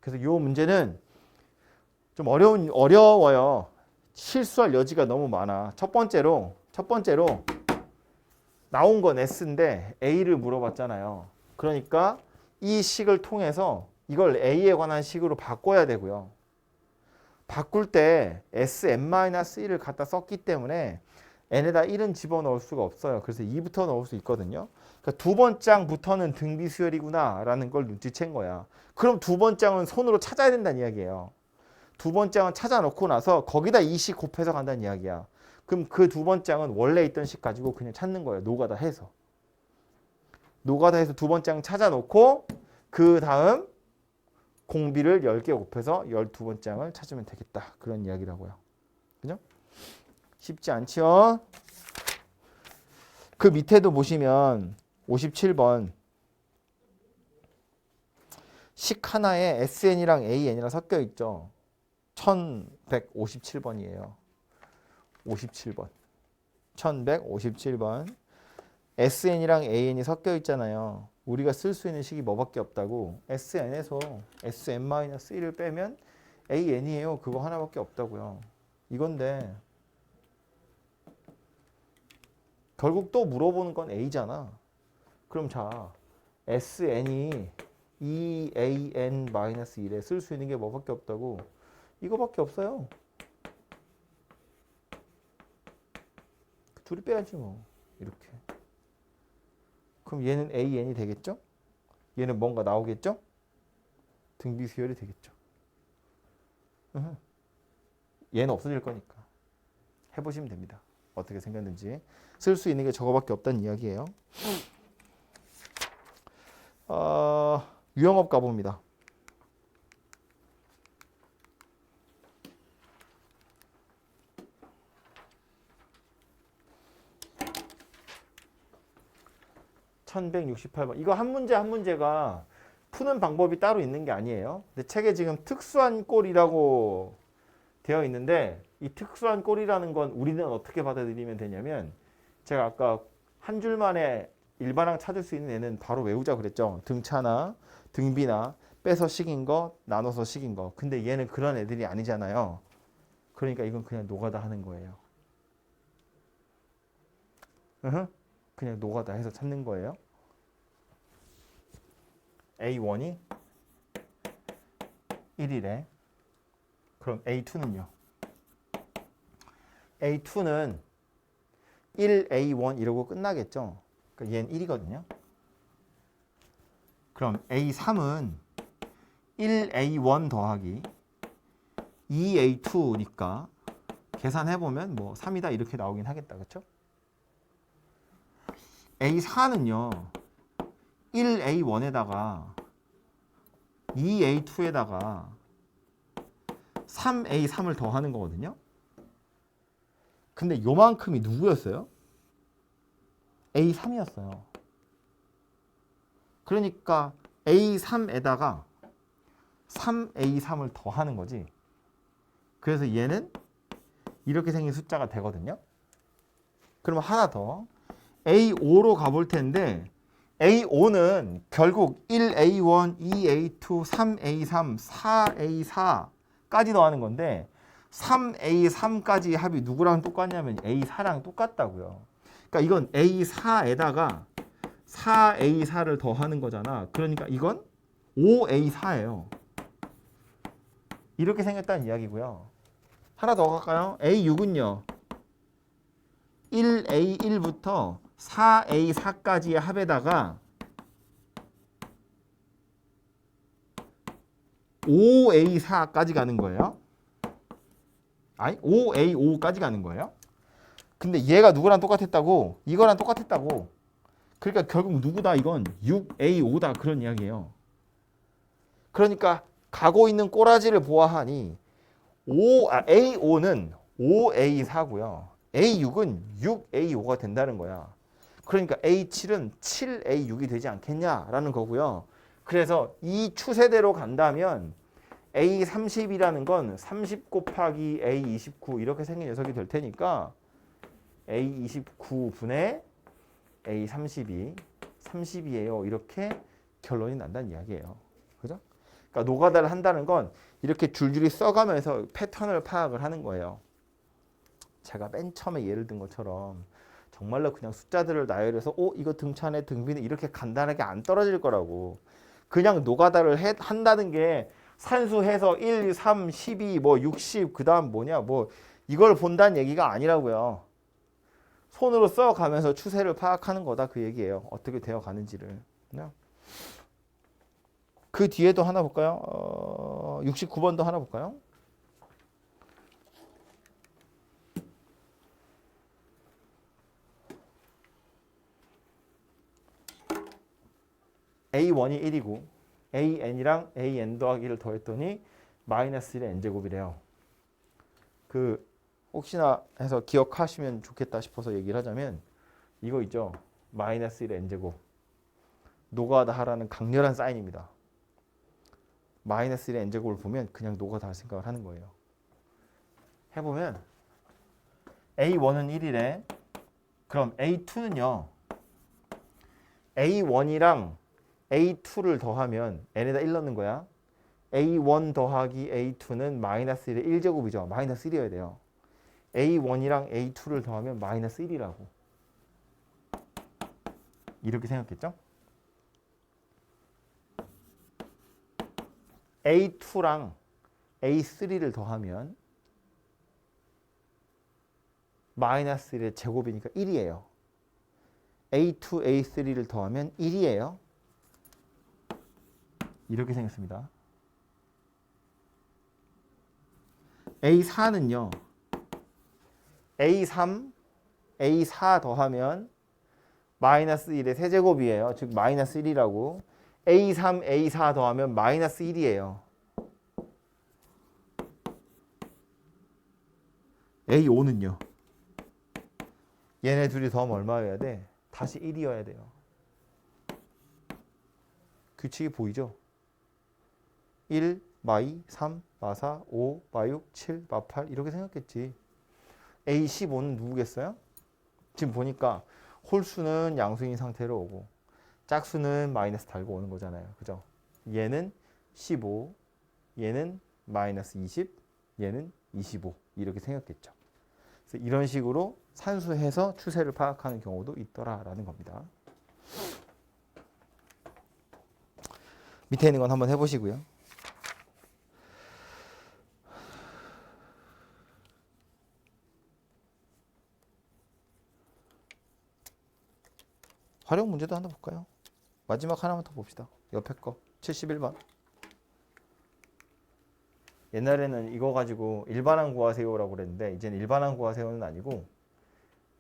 그래서 이 문제는 좀 어려워요. 실수할 여지가 너무 많아. 첫 번째로 나온 건 S인데 A를 물어봤잖아요. 그러니까 이 식을 통해서 이걸 A에 관한 식으로 바꿔야 되고요. 바꿀 때 Sn-1을 갖다 썼기 때문에 n에다 1은 집어넣을 수가 없어요. 그래서 2부터 넣을 수 있거든요. 그러니까 두 번째 항부터는 등비수열이구나 라는 걸 눈치챈 거야. 그럼 두 번째 항은 손으로 찾아야 된다는 이야기예요. 두 번째 항은 찾아놓고 나서 거기다 이 식 곱해서 간다는 이야기야. 그럼 그 두 번째 항은 원래 있던 식 가지고 그냥 찾는 거예요. 노가다 해서. 노가다 해서 두 번째 항 찾아놓고 그 다음 공비를 10개 곱해서 12번째 항을 찾으면 되겠다. 그런 이야기라고요. 그죠? 쉽지 않죠? 그 밑에도 보시면 57번 식 하나에 SN이랑 AN이랑 섞여 있죠. 1157번이에요. 57번. 1157번. SN이랑 AN이 섞여 있잖아요. 우리가 쓸 수 있는 식이 뭐밖에 없다고. SN에서 SN-1을 빼면 AN이에요. 그거 하나밖에 없다고요. 이건데 결국 또 물어보는 건 A잖아. 그럼 자, SN이 2AN-1에 쓸 수 있는 게 뭐밖에 없다고? 이거밖에 없어요. 둘이 빼야지 뭐. 이렇게. 그럼 얘는 AN이 되겠죠? 얘는 뭔가 나오겠죠? 등비수열이 되겠죠. 얘는 없어질 거니까. 해보시면 됩니다. 어떻게 생겼는지. 쓸 수 있는 게 저거밖에 없다는 이야기예요. 유형업 가봅니다. (1168번) 이거 한 문제 한 문제가 푸는 방법이 따로 있는 게 아니에요. 근데 책에 지금 특수한 꼴이라고 되어 있는데 이 특수한 꼴이라는 건 우리는 어떻게 받아들이면 되냐면 제가 아까 한 줄만에 일반항 찾을 수 있는 애는 바로 외우자 그랬죠. 등차나 등비나 빼서 식인 거 나눠서 식인 거. 근데 얘는 그런 애들이 아니잖아요. 그러니까 이건 그냥 노가다 하는 거예요. 그냥 노가다 해서 찾는 거예요. A1이 1이래. 그럼 A2는요? A2는 1A1 이러고 끝나겠죠? 그러니까 얘는 1이거든요. 그럼 A3은 1A1 더하기 2A2니까 계산해보면 뭐 3이다 이렇게 나오긴 하겠다. 그렇죠? A4는요. 1A1에다가 2A2에다가 3A3을 더하는 거거든요. 근데 요만큼이 누구였어요? A3이었어요. 그러니까 A3에다가 3A3을 더하는 거지. 그래서 얘는 이렇게 생긴 숫자가 되거든요. 그러면 하나 더. A5로 가볼 텐데 A5는 결국 1A1, 2A2, 3A3, 4A4까지 더하는 건데 3A3까지 합이 누구랑 똑같냐면 A4랑 똑같다고요. 그러니까 이건 A4에다가 4A4를 더하는 거잖아. 그러니까 이건 5A4예요. 이렇게 생겼다는 이야기고요. 하나 더 갈까요? A6은요. 1A1부터 4A4까지의 합에다가 5A4까지 가는 거예요. 아니, 5A5까지 가는 거예요. 근데 얘가 누구랑 똑같았다고? 이거랑 똑같았다고. 그러니까 결국 누구다? 이건 6A5다. 그런 이야기예요. 그러니까 가고 있는 꼬라지를 보아하니 A5는 5A4고요. A6은 6A5가 된다는 거야. 그러니까 A7은 7A6이 되지 않겠냐라는 거고요. 그래서 이 추세대로 간다면 A30이라는 건 30 곱하기 A29 이렇게 생긴 녀석이 될 테니까 A29분의 A32, 30이에요. 이렇게 결론이 난다는 이야기예요. 그죠? 그러니까 노가다를 한다는 건 이렇게 줄줄이 써가면서 패턴을 파악을 하는 거예요. 제가 맨 처음에 예를 든 것처럼 정말로 그냥 숫자들을 나열해서 이거 등차네 등비네 이렇게 간단하게 안 떨어질 거라고. 그냥 노가다를 한다는 게 산수해서 1, 3, 12, 뭐 60, 그 다음 뭐냐 뭐 이걸 본다는 얘기가 아니라고요. 손으로 써가면서 추세를 파악하는 거다 그 얘기예요. 어떻게 되어 가는지를. 그 뒤에도 하나 볼까요? 69번도 하나 볼까요? A1이 1이고 AN이랑 AN 더하기를 더했더니 마이너스 1의 n제곱이래요. 그 혹시나 해서 기억하시면 좋겠다 싶어서 얘기를 하자면 이거 있죠. 마이너스 1의 n제곱. 노가다 하라는 강렬한 사인입니다. 마이너스 1의 n제곱을 보면 그냥 노가다 할 생각을 하는 거예요. 해보면 A1은 1이래. 그럼 A2는요. A1이랑 A2를 더하면 n에다 1 넣는 거야. A1 더하기 A2는 마이너스 1의 1제곱이죠. 마이너스 1이어야 돼요. A1이랑 A2를 더하면 마이너스 1이라고. 이렇게 생각했죠? A2랑 A3를 더하면 마이너스 1의 제곱이니까 1이에요. A2, A3를 더하면 1이에요. 이렇게 생겼습니다. A4는요. A3, A4 더하면 마이너스 1의 세제곱이에요. 즉 마이너스 1이라고. A3, A4 더하면 마이너스 1이에요. A5는요. 얘네 둘이 더하면 얼마여야 돼? 다시 1이어야 돼요. 규칙이 보이죠? 1, 마2, 3, 마4, 5, 마6, 7, 마8 이렇게 생각했지. A15는 누구겠어요? 지금 보니까 홀수는 양수인 상태로 오고 짝수는 마이너스 달고 오는 거잖아요. 그죠? 얘는 15, 얘는 마이너스 20, 얘는 25 이렇게 생각했죠. 그래서 이런 식으로 산수해서 추세를 파악하는 경우도 있더라라는 겁니다. 밑에 있는 건 한번 해보시고요. 활용 문제도 하나 볼까요? 마지막 하나만 더 봅시다. 옆에 거 71번. 옛날에는 이거 가지고 일반항 구하세요라고 그랬는데 이제는 일반항 구하세요는 아니고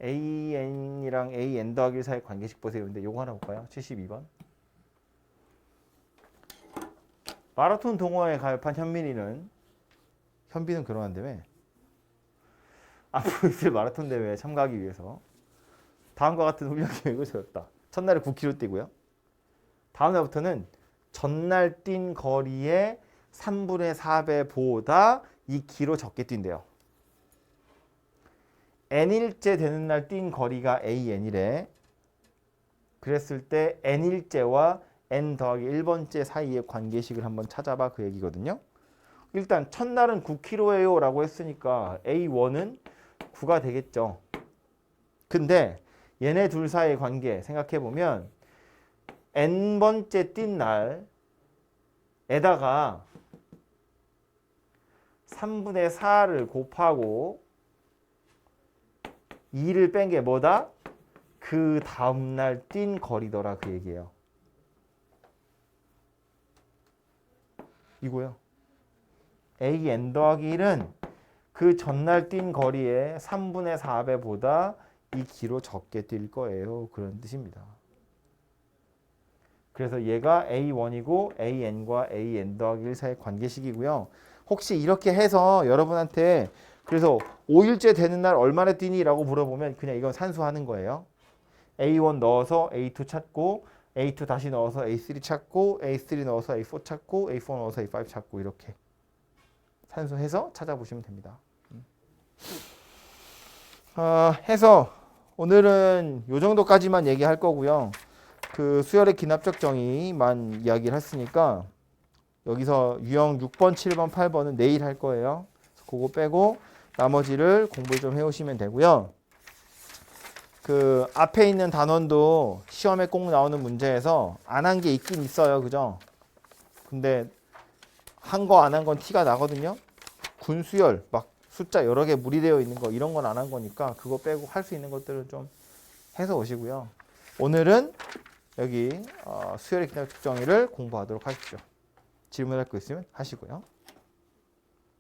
AN이랑 AN 더하기 사이 관계식 보세요. 근데 이거 하나 볼까요? 72번. 마라톤 동호회에 가입한 현빈은 결혼한다며 앞으로 있을 마라톤 대회에 참가하기 위해서 다음과 같은 훈련 계획을 세웠다. 첫날에 9km 뛰고요. 다음 날부터는 전날 뛴 거리의 3분의 4배보다 2km 적게 뛴대요. n일째 되는 날 뛴 거리가 AN이래. 그랬을 때 n일째와 n 더하기 1번째 사이의 관계식을 한번 찾아봐 그 얘기거든요. 일단 첫날은 9kg예요 라고 했으니까 A1은 9가 되겠죠. 근데 얘네 둘 사이의 관계 생각해보면 n번째 뛴 날에다가 3분의 4를 곱하고 2를 뺀 게 뭐다? 그 다음날 뛴 거리더라 그 얘기예요. 이거요. AN 더하기 1은 그 전날 뛴 거리의 3분의 4배보다 2km 적게 뛸 거예요. 그런 뜻입니다. 그래서 얘가 A1이고 AN과 AN 더하기 1 사이의 관계식이고요. 혹시 이렇게 해서 여러분한테 그래서 5일째 되는 날 얼마나 뛰니? 라고 물어보면 그냥 이건 산수하는 거예요. A1 넣어서 A2 찾고 A2 다시 넣어서 A3 찾고 A3 넣어서 A4 찾고 A4 넣어서 A5 찾고 이렇게 산수해서 찾아보시면 됩니다. 해서 오늘은 이 정도까지만 얘기할 거고요. 그 수열의 기납적 정의만 이야기를 했으니까 여기서 유형 6번, 7번, 8번은 내일 할 거예요. 그거 빼고 나머지를 공부를 좀 해오시면 되고요. 그 앞에 있는 단원도 시험에 꼭 나오는 문제에서 안 한 게 있긴 있어요. 그죠? 근데 한 거 안 한 건 티가 나거든요. 군수열 막 숫자 여러 개 무리되어 있는 거 이런 건 안 한 거니까 그거 빼고 할 수 있는 것들은 좀 해서 오시고요. 오늘은 여기 수열의 기납적 정의를 공부하도록 하십시오. 질문할 거 있으면 하시고요.